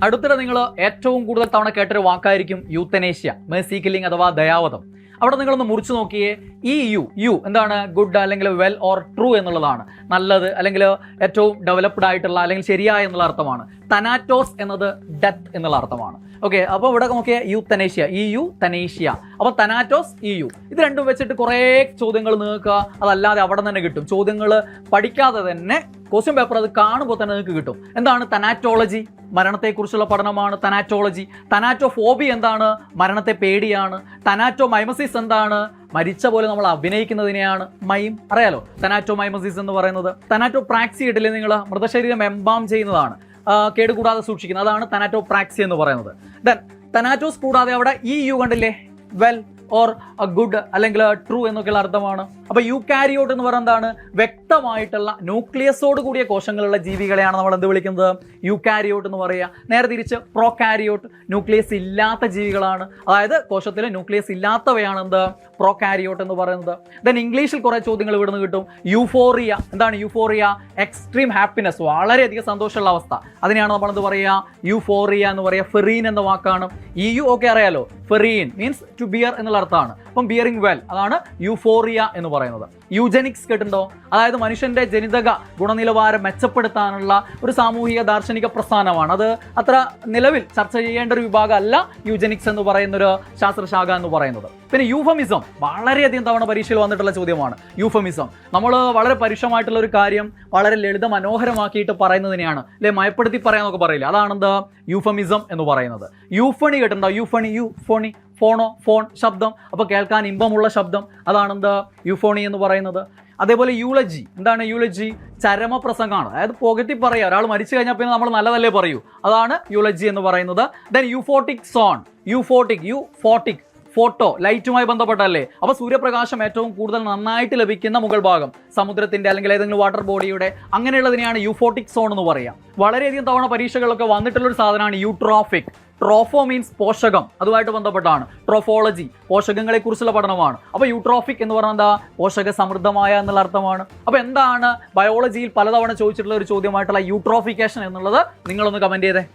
അടുത്തിടെ നിങ്ങൾ ഏറ്റവും കൂടുതൽ തവണ കേട്ടൊരു വാക്കായിരിക്കും യൂത്തനേഷ്യ, മേഴ്സി കില്ലിംഗ് അഥവാ ദയാവധം. അവിടെ നിങ്ങളൊന്ന് മുറിച്ചു നോക്കിയേ. ഈ യു എന്താണ്? ഗുഡ് അല്ലെങ്കിൽ വെൽ ഓർ ട്രൂ എന്നുള്ളതാണ്, നല്ലത് അല്ലെങ്കിൽ ഏറ്റവും ഡെവലപ്ഡ് ആയിട്ടുള്ള അല്ലെങ്കിൽ ശരിയായ എന്നുള്ള അർത്ഥമാണ്. തനാറ്റോസ് എന്നത് ഡെത്ത് എന്നുള്ള അർത്ഥമാണ്. ഓക്കെ, അപ്പോൾ ഇവിടെ നോക്കിയാൽ യൂത്തനേഷ്യ, തനേഷ്യ. അപ്പോൾ തനാറ്റോസ്, ഇത് രണ്ടും വെച്ചിട്ട് കുറേ ചോദ്യങ്ങൾ നിങ്ങൾക്ക് അതല്ലാതെ അവിടെ തന്നെ കിട്ടും. ചോദ്യങ്ങൾ പഠിക്കാതെ തന്നെ ക്വസ്റ്റ്യൻ പേപ്പർ അത് കാണുമ്പോൾ തന്നെ നിങ്ങൾക്ക് കിട്ടും. എന്താണ് തനാറ്റോളജി? മരണത്തെക്കുറിച്ചുള്ള പഠനമാണ് തനാറ്റോളജി. തനാറ്റോഫോബി എന്താണ്? മരണത്തെ പേടിയാണ്. തനാറ്റോമൈമസിസ് എന്താണ്? മരിച്ച പോലെ നമ്മൾ അഭിനയിക്കുന്നതിനെയാണ് മൈം, അറിയാലോ തനാറ്റോമൈമസിസ് എന്ന് പറയുന്നത്. തനാറ്റോപ്രാക്സി ഇട്ടില്ലേ നിങ്ങൾ? മൃതശരീരം എംബാം ചെയ്യുന്നതാണ്, കേടുകൂടാതെ സൂക്ഷിക്കുന്നത്, അതാണ് തനാറ്റോപ്രാക്സി എന്ന് പറയുന്നത്. ദെൻ തനാറ്റോസ് കൂടാതെ അവിടെ യു കണ്ടില്ലേ? വെൽ ഓർ ഗുഡ് അല്ലെങ്കിൽ ട്രൂ എന്നൊക്കെയുള്ള അർത്ഥമാണ്. അപ്പോൾ യൂകാരിയോട്ട് എന്ന് പറയുന്നത് എന്താണ്? വ്യക്തമായിട്ടുള്ള ന്യൂക്ലിയസോട് കൂടിയ കോശങ്ങളുള്ള ജീവികളെയാണ് നമ്മൾ എന്ത് വിളിക്കുന്നത്? യൂകാരിയോട്ട് എന്ന് പറയുക. നേരെ തിരിച്ച് പ്രോകാരിയോട്ട്, ന്യൂക്ലിയസ് ഇല്ലാത്ത ജീവികളാണ്, അതായത് കോശത്തിൽ ന്യൂക്ലിയസ് ഇല്ലാത്തവയാണ് എന്ത്? പ്രോകാരിയോട്ട് എന്ന് പറയുന്നത്. ദെൻ ഇംഗ്ലീഷിൽ കുറേ ചോദ്യങ്ങൾ ഇവിടുന്ന് കിട്ടും. യൂഫോറിയ എന്താണ്? യൂഫോറിയ എക്സ്ട്രീം ഹാപ്പിനെസ്, വളരെയധികം സന്തോഷമുള്ള അവസ്ഥ, അതിനെയാണ് നമ്മൾ എന്ത് പറയുക? യൂഫോറിയ എന്ന് പറയുക. ഫെറീൻ എന്ന വാക്കാണ്. ഓക്കെ അറിയാലോ, ഫെറീൻ മീൻസ് ടു ബിയർ എന്നുള്ള അർത്ഥമാണ്. അപ്പം ബിയറിംഗ് വെൽ, അതാണ് യൂഫോറിയ എന്ന് പറയുന്നത്. യൂജനിക്സ് കേട്ടിട്ടുണ്ടോ? അതായത് മനുഷ്യന്റെ ജനിതക ഗുണനിലവാരം മെച്ചപ്പെടുത്താനുള്ള ഒരു സാമൂഹിക ദാർശനിക പ്രസ്ഥാനമാണ്. അത് അത്ര നിലവിൽ ചർച്ച ചെയ്യേണ്ട ഒരു വിഭാഗം അല്ല യൂജനിക്സ് എന്ന് പറയുന്നൊരു ശാസ്ത്രശാഖ എന്ന് പറയുന്നത്. പിന്നെ യൂഫമിസം, വളരെയധികം തവണ പരീക്ഷയിൽ വന്നിട്ടുള്ള ചോദ്യമാണ് യൂഫമിസം. നമ്മൾ വളരെ പരുഷമായിട്ടുള്ള ഒരു കാര്യം വളരെ ലളിത മനോഹരമാക്കിയിട്ട് പറയുന്നതിനെയാണ് അല്ലെ മയപ്പെടുത്തി പറയാന്നൊക്കെ പറയില്ല, അതാണെന്ത്? യൂഫമിസം എന്ന് പറയുന്നത്. യൂഫണി കേട്ടിട്ടുണ്ടോ? യൂഫോണി, ഫോണോ, ഫോൺ ശബ്ദം, അപ്പോൾ കേൾക്കാൻ ഇമ്പമുള്ള ശബ്ദം, അതാണെന്ത്? യൂഫോണി എന്ന് പറയുന്നത്. അതേപോലെ യൂളജി, എന്താണ് യൂളജി? ചരമപ്രസംഗമാണ്, അതായത് പുകഴ്ത്തി പറയുക. ഒരാൾ മരിച്ചു കഴിഞ്ഞാൽ പിന്നെ നമ്മൾ നല്ലതല്ലേ പറയൂ, അതാണ് യൂളജി എന്ന് പറയുന്നത്. Then euphotic zone, euphotic photo, ലൈറ്റുമായി ബന്ധപ്പെട്ടല്ലേ. അപ്പോൾ സൂര്യപ്രകാശം ഏറ്റവും കൂടുതൽ നന്നായിട്ട് ലഭിക്കുന്ന മുകൾ ഭാഗം, സമുദ്രത്തിന്റെ അല്ലെങ്കിൽ ഏതെങ്കിലും വാട്ടർ ബോഡിയുടെ, അങ്ങനെയുള്ളതിനെയാണ് യൂഫോട്ടിക് സോൺ എന്ന് പറയാം. വളരെയധികം തവണ പരീക്ഷകളൊക്കെ വന്നിട്ടുള്ളൊരു സാധനമാണ് യൂട്രോഫിക്. ട്രോഫോ മീൻസ് പോഷകം, അതുമായിട്ട് ബന്ധപ്പെട്ടാണ്. ട്രോഫോളജി പോഷകങ്ങളെ കുറിച്ചുള്ള പഠനമാണ്. അപ്പോൾ യൂട്രോഫിക് എന്ന് പറഞ്ഞാൽ എന്താ? പോഷക സമൃദ്ധമായ എന്നുള്ള അർത്ഥമാണ്. അപ്പോൾ എന്താണ് ബയോളജിയിൽ പലതവണ ചോദിച്ചിട്ടുള്ള ഒരു ചോദ്യമായിട്ടുള്ള യൂട്രോഫിക്കേഷൻ എന്നുള്ളത്? നിങ്ങളൊന്ന് കമന്റ് ചെയ്തേ.